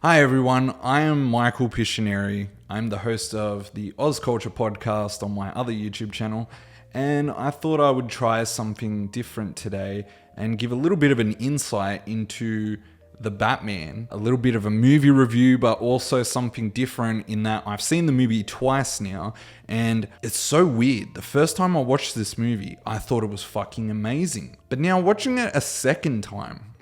Hi everyone, I am Michael Piscineri. I'm the host of the Oz Culture podcast on my other YouTube channel, and I thought I would try something different today and give a little bit of an insight into the Batman, a little bit of a movie review, but also something different in that I've seen the movie twice now, and it's so weird. The first time I watched this movie, I thought it was fucking amazing. But now watching it a second time,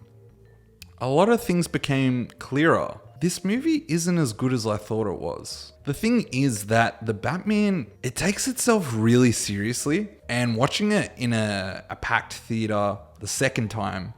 a lot of things became clearer. This movie isn't as good as I thought it was. The thing is that the Batman, it takes itself really seriously, and watching it in a packed theater the second time,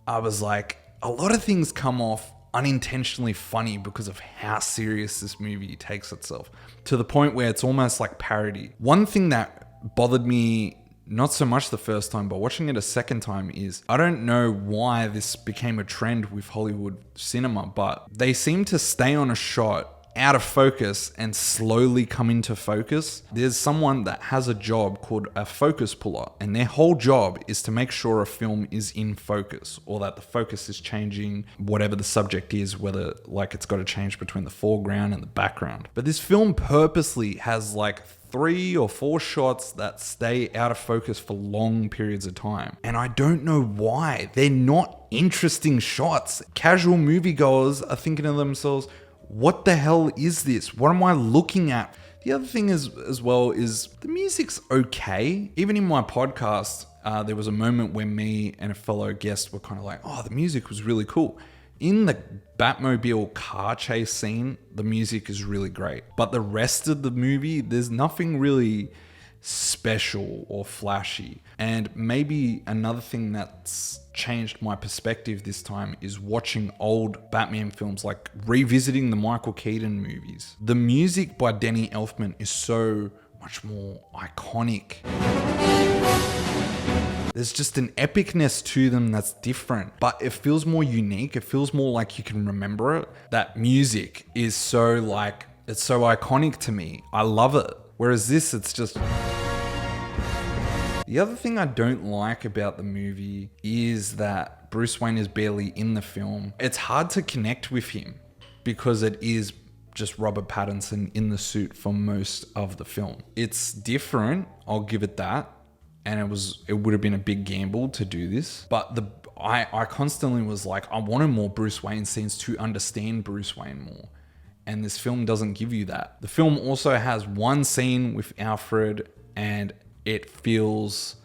I was like, a lot of things come off unintentionally funny because of how serious this movie takes itself, to the point where it's almost like parody. One thing that bothered me, not so much the first time, but watching it a second time, is I don't know why this became a trend with Hollywood cinema, but they seem to stay on a shot out of focus and slowly come into focus. There's someone that has a job called a focus puller, and their whole job is to make sure a film is in focus, or that the focus is changing, whatever the subject is, whether like it's got to change between the foreground and the background. But this film purposely has like 3 or 4 shots that stay out of focus for long periods of time. And I don't know why. They're not interesting shots. Casual moviegoers are thinking to themselves, what the hell is this? What am I looking at? The other thing is, as well, is the music's okay. Even in my podcast, there was a moment where me and a fellow guest were kind of like, oh, the music was really cool. In the Batmobile car chase scene, the music is really great. But the rest of the movie, there's nothing really special or flashy. And maybe another thing that's changed my perspective this time is watching old Batman films, like revisiting the Michael Keaton movies. The music by Danny Elfman is so much more iconic. There's just an epicness to them that's different, but it feels more unique. It feels more like you can remember it. That music is so it's so iconic to me. I love it. Whereas this, it's just... The other thing I don't like about the movie is that Bruce Wayne is barely in the film. It's hard to connect with him because it is just Robert Pattinson in the suit for most of the film. It's different, I'll give it that. And it would have been a big gamble to do this. But I constantly was like, I wanted more Bruce Wayne scenes to understand Bruce Wayne more. And this film doesn't give you that. The film also has one scene with Alfred, and it's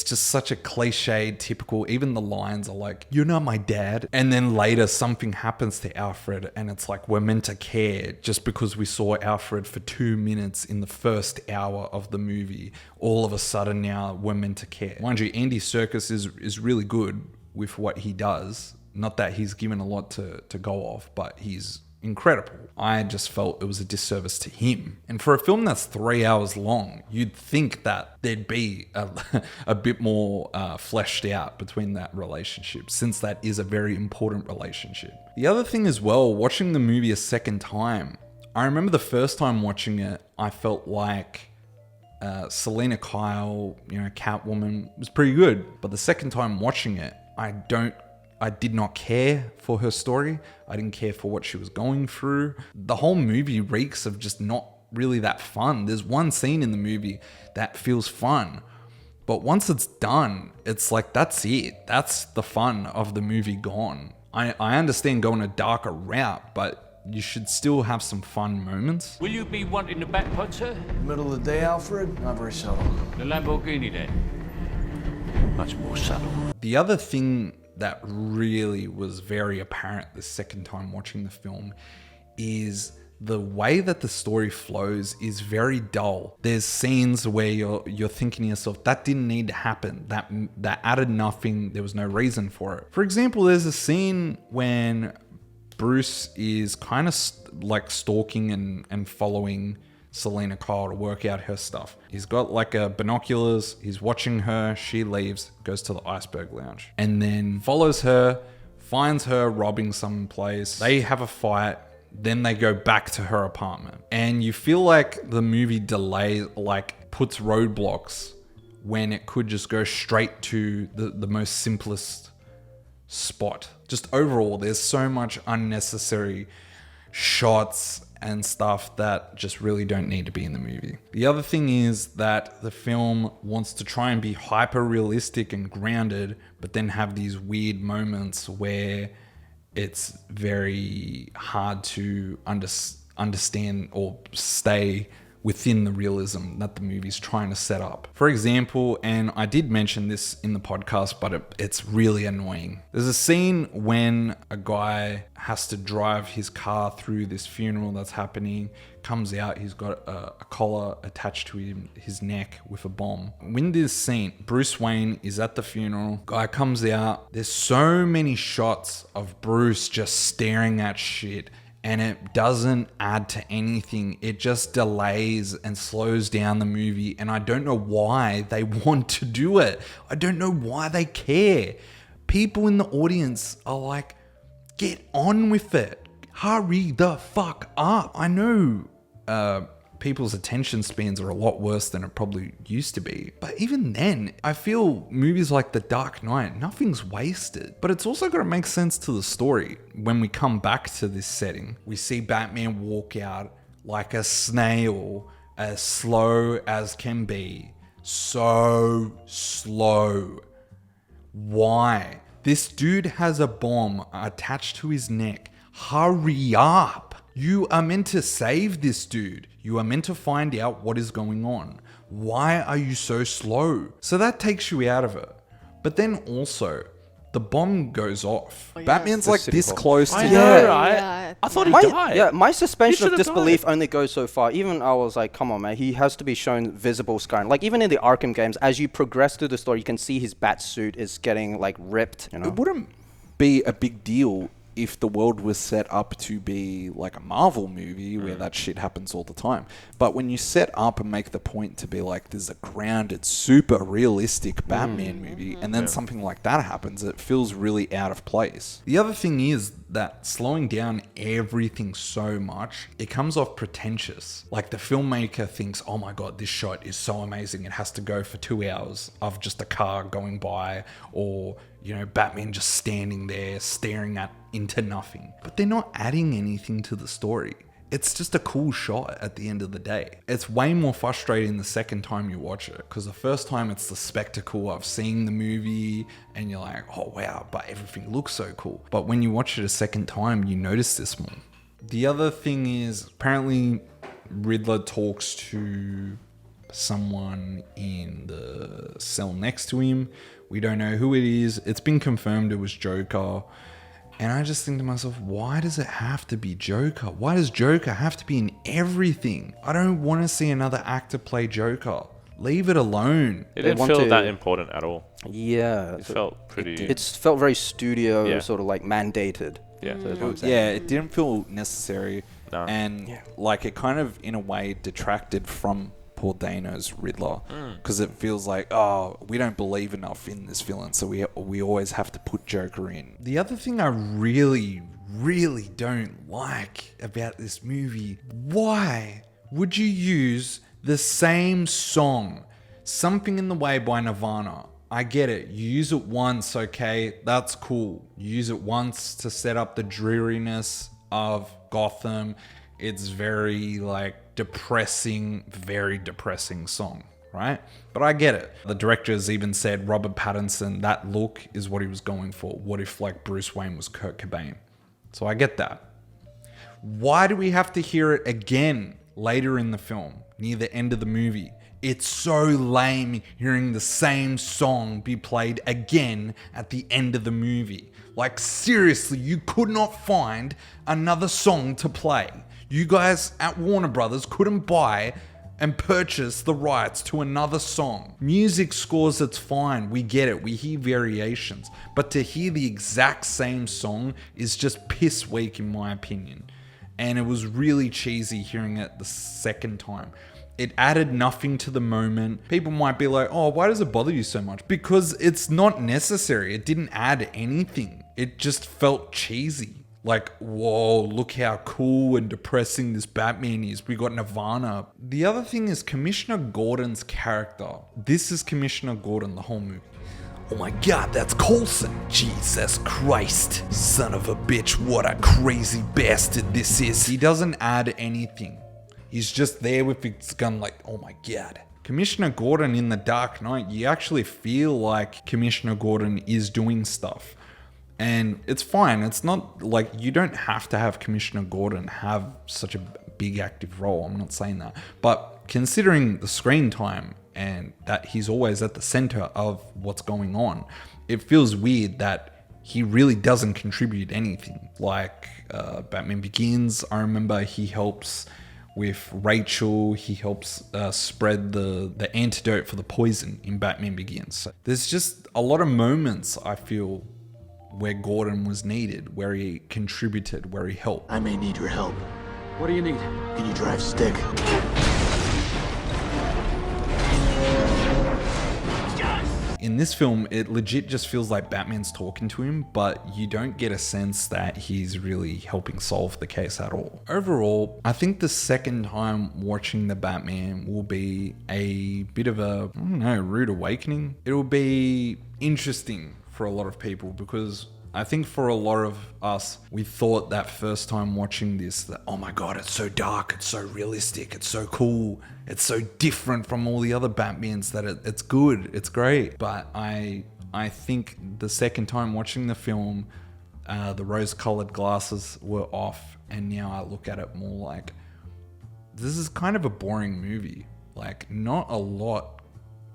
just such a cliched, typical, even the lines are like, you're not my dad. And then later something happens to Alfred and it's like, we're meant to care just because we saw Alfred for 2 minutes in the first hour of the movie. All of a sudden now we're meant to care. Mind you, Andy Serkis is really good with what he does. Not that he's given a lot to go off, but he's incredible. I just felt it was a disservice to him. And for a film that's 3 hours long, you'd think that there'd be a bit more fleshed out between that relationship, since that is a very important relationship. The other thing as well, watching the movie a second time, I remember the first time watching it, I felt like Selena Kyle, Catwoman, was pretty good. But the second time watching it, I did not care for her story. I didn't care for what she was going through. The whole movie reeks of just not really that fun. There's one scene in the movie that feels fun, but once it's done, it's like, that's it. That's the fun of the movie gone. I understand going a darker route, but you should still have some fun moments. Will you be wanting the back pod, sir? Middle of the day, Alfred? Not very subtle. The Lamborghini, then. Much more subtle. The other thing that really was very apparent the second time watching the film is the way that the story flows is very dull. There's scenes where you're thinking to yourself, that didn't need to happen. That added nothing. There was no reason for it. For example, there's a scene when Bruce is kind of like stalking and following Selena Kyle to work out her stuff. He's got like a binoculars, he's watching her, she leaves, goes to the Iceberg Lounge, and then follows her, finds her robbing some place. They have a fight, then they go back to her apartment. And you feel like the movie puts roadblocks when it could just go straight to the most simplest spot. Just overall, there's so much unnecessary shots and stuff that just really don't need to be in the movie. The other thing is that the film wants to try and be hyper realistic and grounded, but then have these weird moments where it's very hard to understand or stay within the realism that the movie's trying to set up. For example, and I did mention this in the podcast, but it's really annoying. There's a scene when a guy has to drive his car through this funeral that's happening, comes out, he's got a collar attached to his neck with a bomb. In this scene, Bruce Wayne is at the funeral, guy comes out, there's so many shots of Bruce just staring at shit, and it doesn't add to anything. It just delays and slows down the movie, and I don't know why they want to do it. I don't know why they care. People in the audience are like, get on with it. Hurry the fuck up. I know people's attention spans are a lot worse than it probably used to be. But even then, I feel movies like The Dark Knight, nothing's wasted. But it's also got to make sense to the story. When we come back to this setting, we see Batman walk out like a snail, as slow as can be. So slow. Why? This dude has a bomb attached to his neck. Hurry up. You are meant to save this dude. You are meant to find out what is going on. Why are you so slow? So that takes you out of it. But then also, the bomb goes off. Oh, yeah. Batman's like this close to I you. know, Yeah. right? Yeah. I thought he My, died. yeah, my suspension of should've disbelief died. only goes so far. Even I was like, come on, man, he has to be shown visible scarring. Like even in the Arkham games, as you progress through the story, you can see his bat suit is getting like ripped. You know, It wouldn't be a big deal if the world was set up to be like a Marvel movie where that shit happens all the time. But when you set up and make the point to be like, there's a grounded, super realistic Batman movie, and then something like that happens, it feels really out of place. The other thing is that slowing down everything so much, it comes off pretentious. Like the filmmaker thinks, oh my God, this shot is so amazing. It has to go for 2 hours of just a car going by, or, you know, Batman just standing there staring into nothing. But they're not adding anything to the story. It's just a cool shot at the end of the day. It's way more frustrating the second time you watch it, because the first time it's the spectacle of seeing the movie and you're like, oh wow, but everything looks so cool. But when you watch it a second time, you notice this more. The other thing is, apparently Riddler talks to someone in the cell next to him. We don't know who it is. It's been confirmed it was Joker. And I just think to myself, why does it have to be Joker? Why does Joker have to be in everything? I don't want to see another actor play Joker. Leave it alone. It They didn't want feel to- that important at all. yeah, It felt pretty. it's felt very studio, Yeah. sort of like mandated. Yeah. So that's what I'm saying. Yeah, it didn't feel necessary. No. And like it kind of, in a way, detracted from Paul Dano's Riddler, because it feels like, oh, we don't believe enough in this villain, so we always have to put Joker in. The other thing I really, really don't like about this movie, why would you use the same song, Something in the Way by Nirvana? I get it. You use it once, okay, that's cool. You use it once to set up the dreariness of Gotham. It's very like depressing, very depressing song, right? But I get it. The director has even said Robert Pattinson, that look is what he was going for. What if like Bruce Wayne was Kurt Cobain? So I get that. Why do we have to hear it again later in the film, near the end of the movie? It's so lame hearing the same song be played again at the end of the movie. Like seriously, you could not find another song to play. You guys at Warner Brothers couldn't buy and purchase the rights to another song. Music scores, it's fine. We get it. We hear variations. But to hear the exact same song is just piss weak in my opinion. And it was really cheesy hearing it the second time. It added nothing to the moment. People might be like, oh, why does it bother you so much? Because it's not necessary. It didn't add anything. It just felt cheesy. Like, whoa, look how cool and depressing this Batman is. We got Nirvana. The other thing is Commissioner Gordon's character. This is Commissioner Gordon, the whole movie. oh my god, that's Coulson. Jesus Christ, son of a bitch, what a crazy bastard this is. He doesn't add anything. He's just there with his gun like, oh my god. Commissioner Gordon in The Dark Knight, you actually feel like Commissioner Gordon is doing stuff. And it's fine. It's not like you don't have to have Commissioner Gordon have such a big active role. I'm not saying that. But considering the screen time and that he's always at the center of what's going on, it feels weird that he really doesn't contribute anything. Like Batman Begins, I remember he helps with Rachel, he helps spread the antidote for the poison in Batman Begins. So there's just a lot of moments, I feel, where Gordon was needed, where he contributed, where he helped. I may need your help. What do you need? Can you drive stick? In this film, it legit just feels like Batman's talking to him, but you don't get a sense that he's really helping solve the case at all. Overall, I think the second time watching the Batman will be a bit of a, I don't know, rude awakening. It'll be interesting for a lot of people because I think for a lot of us, we thought that first time watching this that, oh my god, it's so dark, it's so realistic, it's so cool, it's so different from all the other Batmans that it's good, it's great. But I think the second time watching the film, the rose-colored glasses were off, and now I look at it more like, this is kind of a boring movie. Like, not a lot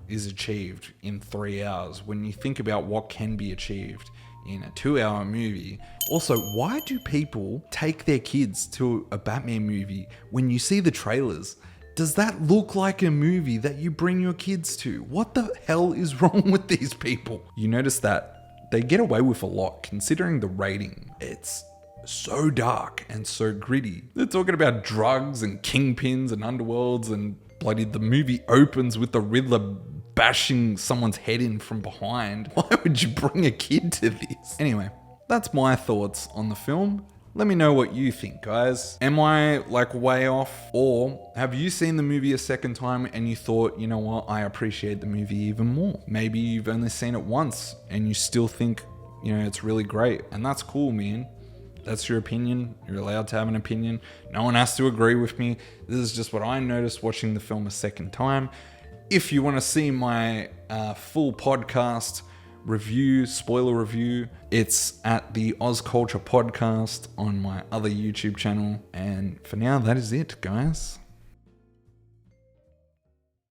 is achieved in 3 hours when you think about what can be achieved in a 2-hour movie. Also, why do people take their kids to a Batman movie when you see the trailers? Does that look like a movie that you bring your kids to? What the hell is wrong with these people? You notice that they get away with a lot considering the rating. It's so dark and so gritty. They're talking about drugs and kingpins and underworlds, and bloody the movie opens with the Riddler bashing someone's head in from behind. Why would you bring a kid to this? Anyway, that's my thoughts on the film. Let me know what you think, guys. Am I like way off? Or have you seen the movie a second time and you thought, you know what, I appreciate the movie even more? Maybe you've only seen it once and you still think, you know, it's really great. And that's cool, man. That's your opinion. You're allowed to have an opinion. No one has to agree with me. This is just what I noticed watching the film a second time. If you want to see my full podcast review, spoiler review, it's at the Oz Culture Podcast on my other YouTube channel. And for now, that is it, guys.